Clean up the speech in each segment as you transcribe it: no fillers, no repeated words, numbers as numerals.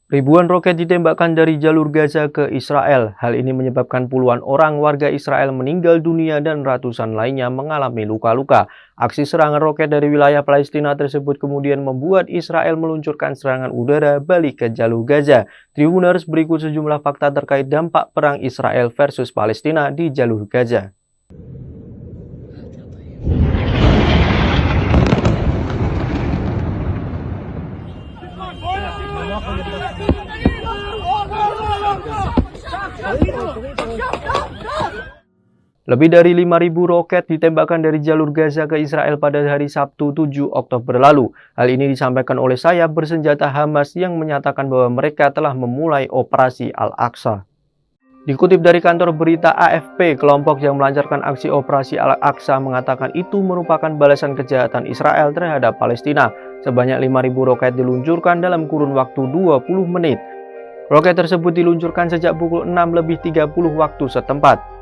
Ribuan roket ditembakkan dari jalur Gaza ke Israel. Hal ini menyebabkan puluhan orang warga Israel meninggal dunia dan ratusan lainnya mengalami luka-luka. Aksi serangan roket dari wilayah Palestina tersebut kemudian membuat Israel meluncurkan serangan udara balik ke jalur Gaza. Tribuners, berikut sejumlah fakta terkait dampak perang Israel versus Palestina di jalur Gaza. Lebih dari 5.000 roket ditembakkan dari jalur Gaza ke Israel pada hari Sabtu 7 Oktober lalu. Hal ini disampaikan oleh sayap bersenjata Hamas yang menyatakan bahwa mereka telah memulai operasi Al-Aqsa. Dikutip dari kantor berita AFP, kelompok yang melancarkan aksi operasi Al-Aqsa mengatakan itu merupakan balasan kejahatan Israel terhadap Palestina. Sebanyak 5.000 roket diluncurkan dalam kurun waktu 20 menit. Roket tersebut diluncurkan sejak pukul 6.30 waktu setempat.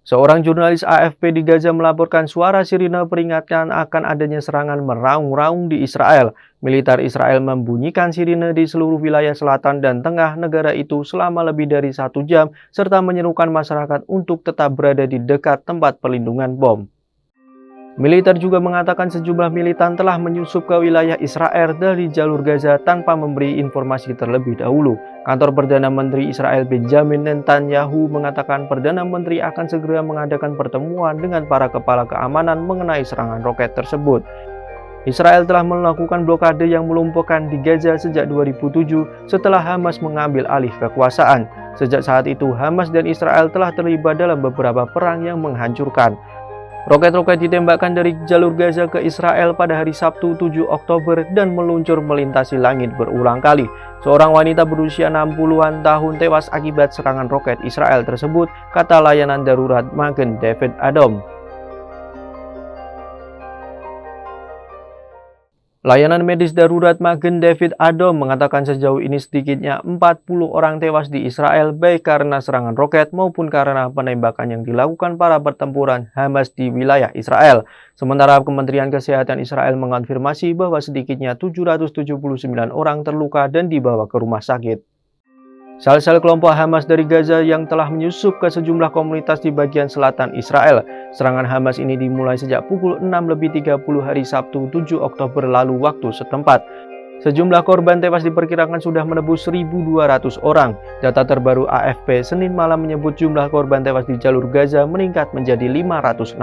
Seorang jurnalis AFP di Gaza melaporkan suara sirine peringatan akan adanya serangan meraung-raung di Israel. Militer Israel membunyikan sirine di seluruh wilayah selatan dan tengah negara itu selama lebih dari 1 jam, serta menyerukan masyarakat untuk tetap berada di dekat tempat perlindungan bom. Militer juga mengatakan sejumlah militan telah menyusup ke wilayah Israel dari jalur Gaza tanpa memberi informasi terlebih dahulu. Kantor Perdana Menteri Israel Benjamin Netanyahu mengatakan Perdana Menteri akan segera mengadakan pertemuan dengan para kepala keamanan mengenai serangan roket tersebut. Israel telah melakukan blokade yang melumpuhkan di Gaza sejak 2007 setelah Hamas mengambil alih kekuasaan. Sejak saat itu, Hamas dan Israel telah terlibat dalam beberapa perang yang menghancurkan. Roket-roket ditembakkan dari jalur Gaza ke Israel pada hari Sabtu 7 Oktober dan meluncur melintasi langit berulang kali. Seorang wanita berusia 60-an tahun tewas akibat serangan roket Israel tersebut, kata layanan darurat Magen David Adom. Layanan medis darurat Magen David Adom mengatakan sejauh ini sedikitnya 40 orang tewas di Israel baik karena serangan roket maupun karena penembakan yang dilakukan para pertempuran Hamas di wilayah Israel. Sementara Kementerian Kesehatan Israel mengonfirmasi bahwa sedikitnya 779 orang terluka dan dibawa ke rumah sakit. Sel-sel kelompok Hamas dari Gaza yang telah menyusup ke sejumlah komunitas di bagian selatan Israel. Serangan Hamas ini dimulai sejak pukul 6.30 hari Sabtu 7 Oktober lalu waktu setempat. Sejumlah korban tewas diperkirakan sudah menembus 1.200 orang. Data terbaru AFP Senin malam menyebut jumlah korban tewas di jalur Gaza meningkat menjadi 560.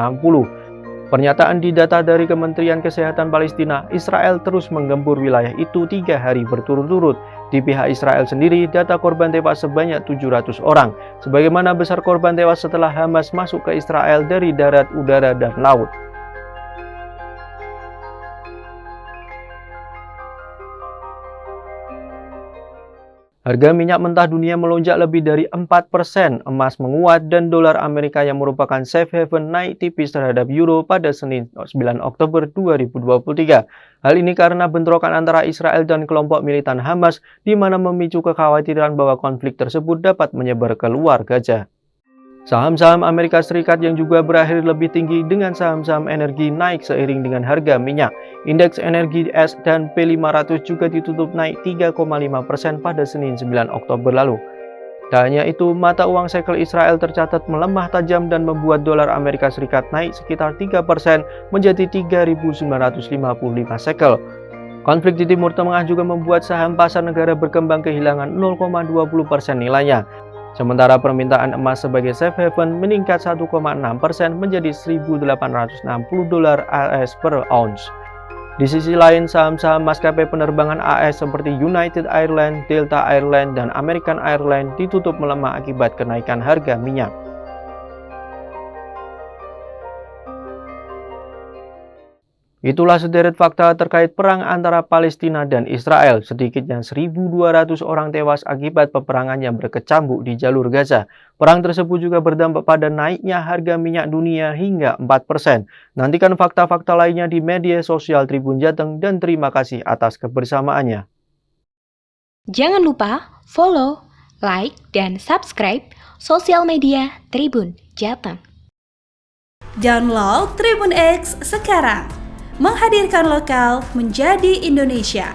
Pernyataan di data dari Kementerian Kesehatan Palestina, Israel terus menggempur wilayah itu 3 hari berturut-turut. Di pihak Israel sendiri, data korban tewas sebanyak 700 orang. Sebagaimana besar korban tewas setelah Hamas masuk ke Israel dari darat, udara, dan laut. Harga minyak mentah dunia melonjak lebih dari 4%, emas menguat, dan dolar Amerika yang merupakan safe haven naik tipis terhadap euro pada Senin 9 Oktober 2023. Hal ini karena bentrokan antara Israel dan kelompok militan Hamas, di mana memicu kekhawatiran bahwa konflik tersebut dapat menyebar ke luar Gaza. Saham-saham Amerika Serikat yang juga berakhir lebih tinggi dengan saham-saham energi naik seiring dengan harga minyak. Indeks energi S&P 500 juga ditutup naik 3,5% pada Senin 9 Oktober lalu. Tak hanya itu, mata uang shekel Israel tercatat melemah tajam dan membuat dolar Amerika Serikat naik sekitar 3% menjadi 3.955 shekel. Konflik di Timur Tengah juga membuat saham pasar negara berkembang kehilangan 0,20% nilainya. Sementara permintaan emas sebagai safe haven meningkat 1,6% menjadi $1.860 AS per ounce. Di sisi lain, saham-saham maskapai penerbangan AS seperti United Airlines, Delta Airlines, dan American Airlines ditutup melemah akibat kenaikan harga minyak. Itulah sederet fakta terkait perang antara Palestina dan Israel. Sedikitnya 1.200 orang tewas akibat peperangan yang berkecamuk di jalur Gaza. Perang tersebut juga berdampak pada naiknya harga minyak dunia hingga 4%. Nantikan fakta-fakta lainnya di media sosial Tribun Jateng dan terima kasih atas kebersamaannya. Jangan lupa follow, like, dan subscribe sosial media Tribun Jateng. Download Tribun X sekarang. Menghadirkan lokal menjadi Indonesia.